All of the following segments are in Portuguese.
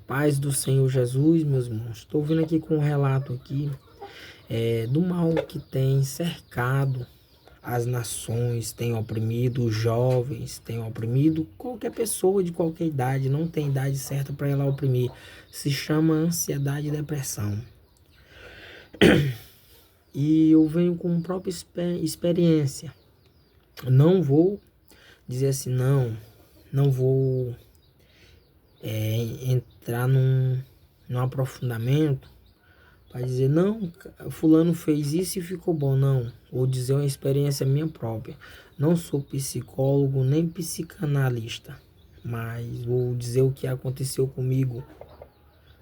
Paz do Senhor Jesus, meus irmãos. Estou vindo aqui com um relato aqui do mal que tem cercado as nações, tem oprimido os jovens, tem oprimido qualquer pessoa de qualquer idade, não tem idade certa para ela oprimir. Se chama ansiedade e depressão. E eu venho com própria experiência. Não vou dizer assim, não vou entrar num aprofundamento para dizer, não, fulano fez isso e ficou bom. Não, vou dizer uma experiência minha própria. Não sou psicólogo nem psicanalista, mas vou dizer o que aconteceu comigo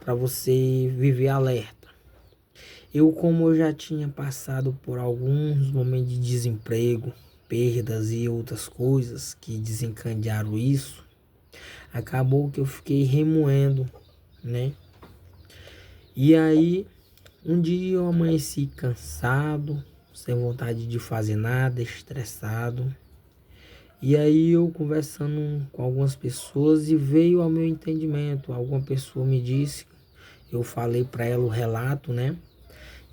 para você viver alerta. Como eu já tinha passado por alguns momentos de desemprego, perdas e outras coisas que desencadearam isso, acabou que eu fiquei remoendo, né? E aí, um dia eu amanheci cansado, sem vontade de fazer nada, estressado. E aí eu conversando com algumas pessoas e veio ao meu entendimento. Alguma pessoa me disse, eu falei para ela o relato, né?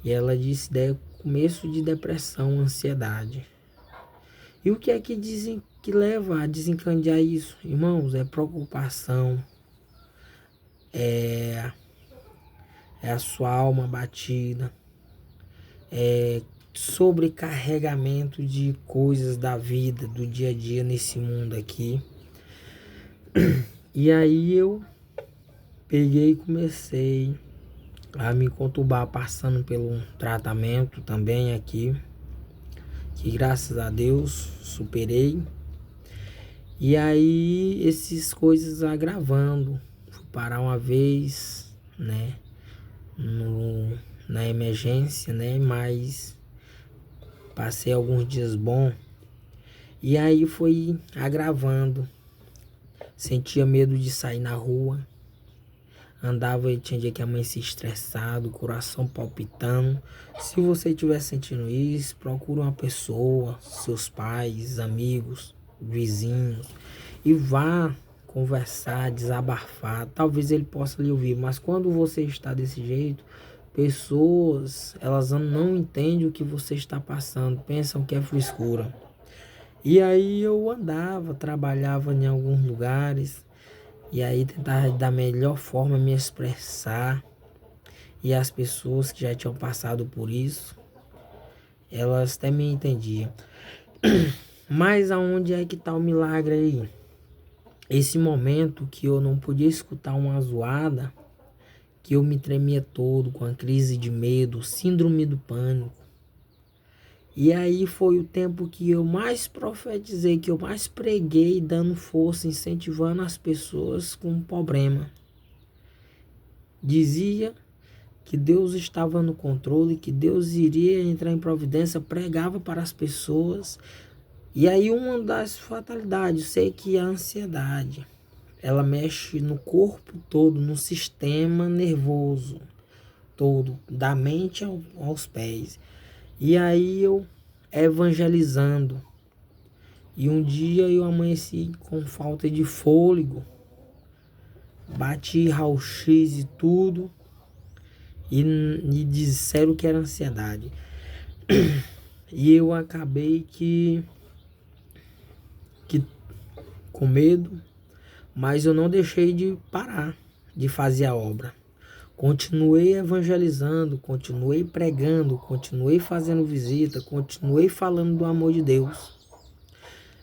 E ela disse começo de depressão, ansiedade. E o que é que dizem que leva a desencadear isso? Irmãos, é preocupação, é a sua alma batida, é sobrecarregamento de coisas da vida, do dia a dia nesse mundo aqui. E aí eu peguei e comecei a me conturbar, passando pelo tratamento também aqui, que graças a Deus superei. E aí essas coisas agravando, fui parar uma vez, né, na emergência, né, mas passei alguns dias bons. E aí foi agravando. Sentia medo de sair na rua. Andava e tinha dia que amanhecia estressado, coração palpitando. Se você estiver sentindo isso, procure uma pessoa, seus pais, amigos, vizinhos, e vá conversar, desabafar. Talvez ele possa lhe ouvir, mas quando você está desse jeito, pessoas, elas não entendem o que você está passando, pensam que é frescura. E aí eu andava, trabalhava em alguns lugares, e aí tentava da melhor forma me expressar. E as pessoas que já tinham passado por isso, elas até me entendiam. Mas aonde é que está o milagre aí? Esse momento que eu não podia escutar uma zoada, que eu me tremia todo com a crise de medo, síndrome do pânico. E aí foi o tempo que eu mais profetizei, que eu mais preguei, dando força, incentivando as pessoas com problema. Dizia que Deus estava no controle, que Deus iria entrar em providência, pregava para as pessoas. E aí uma das fatalidades, sei que a ansiedade, ela mexe no corpo todo, no sistema nervoso todo, da mente aos pés. E aí eu evangelizando. E um dia eu amanheci com falta de fôlego. Bati raio-x e tudo. E me disseram que era ansiedade. E eu acabei que com medo, mas eu não deixei de parar de fazer a obra. Continuei evangelizando, continuei pregando, continuei fazendo visita, continuei falando do amor de Deus.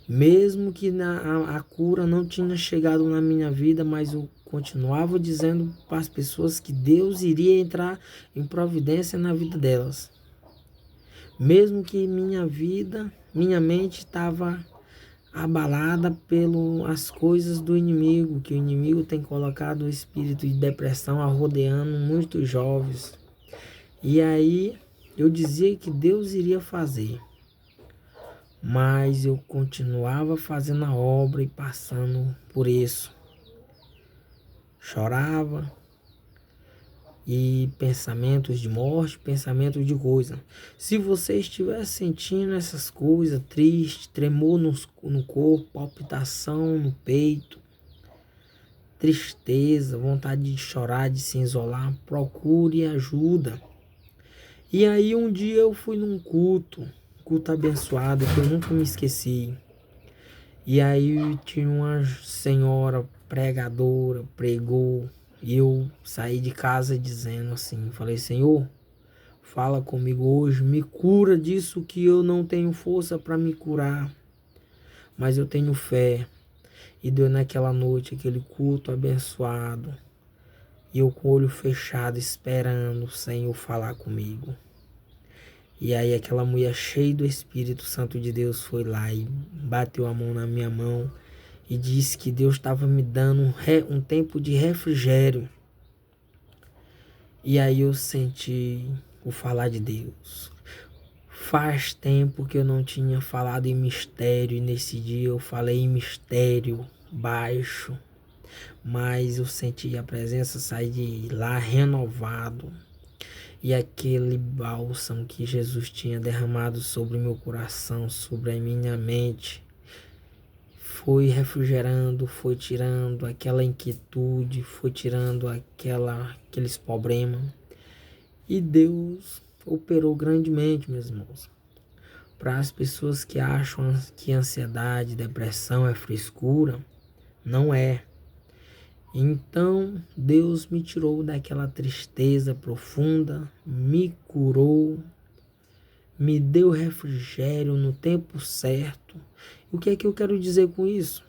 Mesmo que a cura não tinha chegado na minha vida, mas eu continuava dizendo para as pessoas que Deus iria entrar em providência na vida delas. Mesmo que minha mente estava abalada pelas coisas do inimigo, que o inimigo tem colocado o espírito de depressão rodeando muitos jovens. E aí eu dizia que Deus iria fazer, mas eu continuava fazendo a obra e passando por isso. Chorava e pensamentos de morte, pensamentos de coisa. Se você estiver sentindo essas coisas, triste, tremor no corpo, palpitação no peito, tristeza, vontade de chorar, de se isolar, procure ajuda. E aí um dia eu fui num culto abençoado, que eu nunca me esqueci. E aí tinha uma senhora pregadora, pregou, e eu saí de casa dizendo assim, falei, Senhor, fala comigo hoje, me cura disso que eu não tenho força para me curar, mas eu tenho fé. E deu naquela noite aquele culto abençoado, e eu com o olho fechado esperando o Senhor falar comigo. E aí aquela mulher cheia do Espírito Santo de Deus foi lá e bateu a mão na minha mão e disse que Deus estava me dando um tempo de refrigério. E aí eu senti o falar de Deus. Faz tempo que eu não tinha falado em mistério, e nesse dia eu falei em mistério baixo, mas eu senti a presença sair de lá renovado. E aquele bálsamo que Jesus tinha derramado sobre o meu coração, sobre a minha mente, foi refrigerando, foi tirando aquela inquietude, foi tirando aqueles problemas. E Deus operou grandemente, meus irmãos. Para as pessoas que acham que ansiedade, depressão é frescura, não é. Então Deus me tirou daquela tristeza profunda, me curou, me deu refrigério no tempo certo. O que é que eu quero dizer com isso?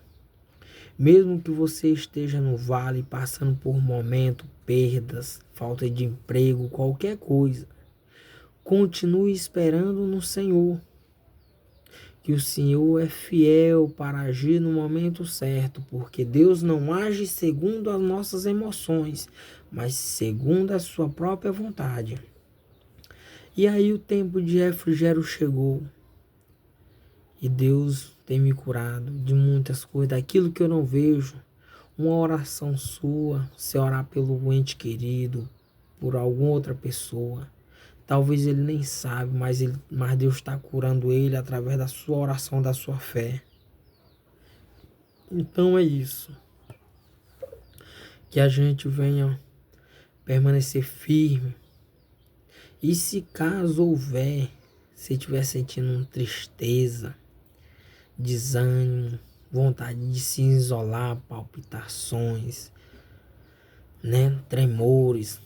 Mesmo que você esteja no vale passando por momento, perdas, falta de emprego, qualquer coisa, continue esperando no Senhor. Que o Senhor é fiel para agir no momento certo, porque Deus não age segundo as nossas emoções, mas segundo a sua própria vontade. E aí o tempo de refrigério chegou. E Deus tem me curado de muitas coisas, daquilo que eu não vejo. Uma oração sua, se orar pelo ente querido, por alguma outra pessoa. Talvez ele nem sabe, mas Deus está curando ele através da sua oração, da sua fé. Então é isso. Que a gente venha permanecer firme. E se caso houver, se estiver sentindo tristeza, desânimo, vontade de se isolar, palpitações, tremores,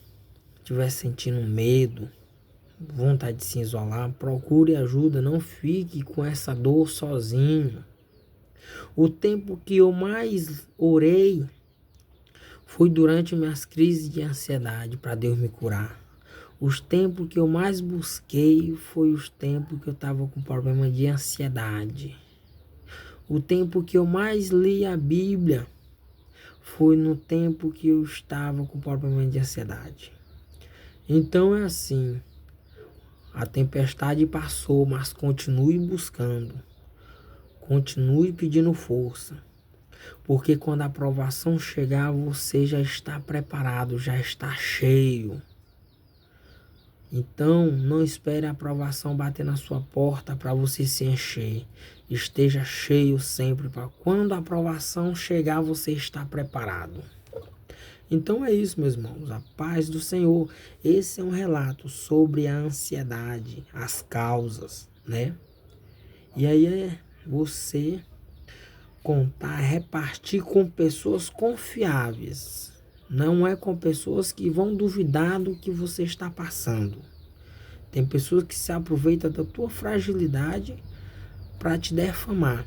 estiver sentindo medo, vontade de se isolar, procure ajuda, não fique com essa dor sozinho. O tempo que eu mais orei foi durante minhas crises de ansiedade para Deus me curar. Os tempos que eu mais busquei foi os tempos que eu estava com problema de ansiedade. O tempo que eu mais li a Bíblia foi no tempo que eu estava com problema de ansiedade. Então é assim. A tempestade passou, mas continue buscando. Continue pedindo força. Porque quando a provação chegar, você já está preparado, já está cheio. Então, não espere a provação bater na sua porta para você se encher. Esteja cheio sempre, para quando a provação chegar, você está preparado. Então é isso, meus irmãos, a paz do Senhor. Esse é um relato sobre a ansiedade, as causas, E aí é você contar, repartir com pessoas confiáveis. Não é com pessoas que vão duvidar do que você está passando. Tem pessoas que se aproveitam da tua fragilidade para te defamar.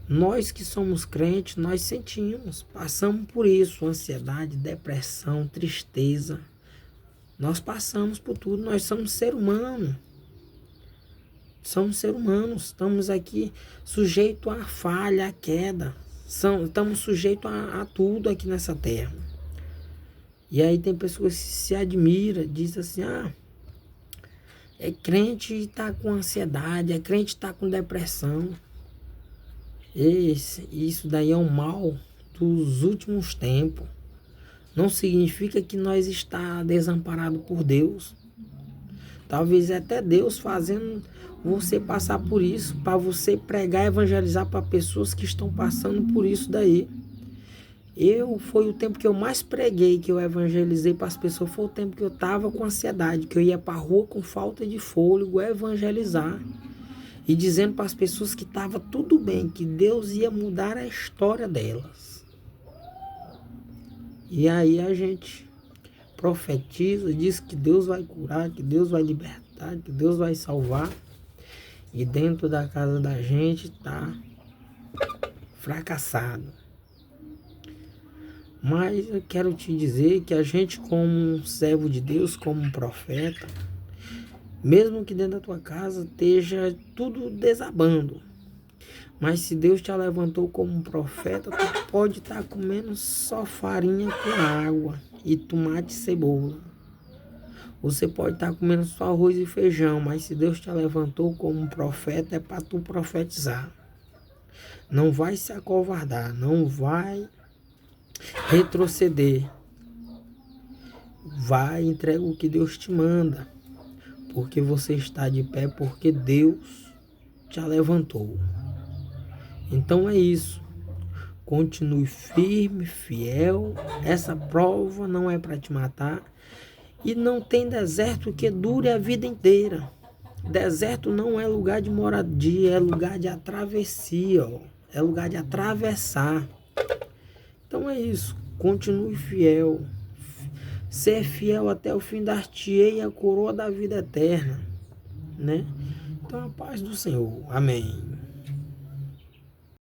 Nós que somos crentes, nós sentimos, passamos por isso, ansiedade, depressão, tristeza. Nós passamos por tudo, nós somos ser humano. Somos ser humanos, estamos aqui sujeitos à falha, à queda. Estamos sujeitos a tudo aqui nessa terra. E aí tem pessoas que se admiram, dizem assim, é crente e está com ansiedade, é crente e está com depressão. Isso daí é um mal dos últimos tempos. Não significa que nós está desamparado por Deus. Talvez até Deus fazendo você passar por isso, para você pregar e evangelizar para pessoas que estão passando por isso daí. Foi o tempo que eu mais preguei, que eu evangelizei para as pessoas, foi o tempo que eu estava com ansiedade, que eu ia para a rua com falta de fôlego evangelizar e dizendo para as pessoas que estava tudo bem, que Deus ia mudar a história delas. E aí a gente profetiza, diz que Deus vai curar, que Deus vai libertar, que Deus vai salvar. E dentro da casa da gente tá fracassado. Mas eu quero te dizer que a gente, como um servo de Deus, como um profeta, mesmo que dentro da tua casa esteja tudo desabando, mas se Deus te levantou como um profeta, tu pode estar comendo só farinha com água e tomate e cebola. Você pode estar comendo só arroz e feijão, mas se Deus te levantou como um profeta, é para tu profetizar. Não vai se acovardar, não vai retroceder. Vai, entrega o que Deus te manda, porque você está de pé, porque Deus te levantou. Então é isso. Continue firme, fiel. Essa prova não é para te matar. E não tem deserto que dure a vida inteira. Deserto não é lugar de moradia, é lugar de travessia, é lugar de atravessar. Então é isso. Continue fiel. Ser fiel até o fim, dar-te-ei a coroa da vida eterna, né? Então a paz do Senhor. Amém.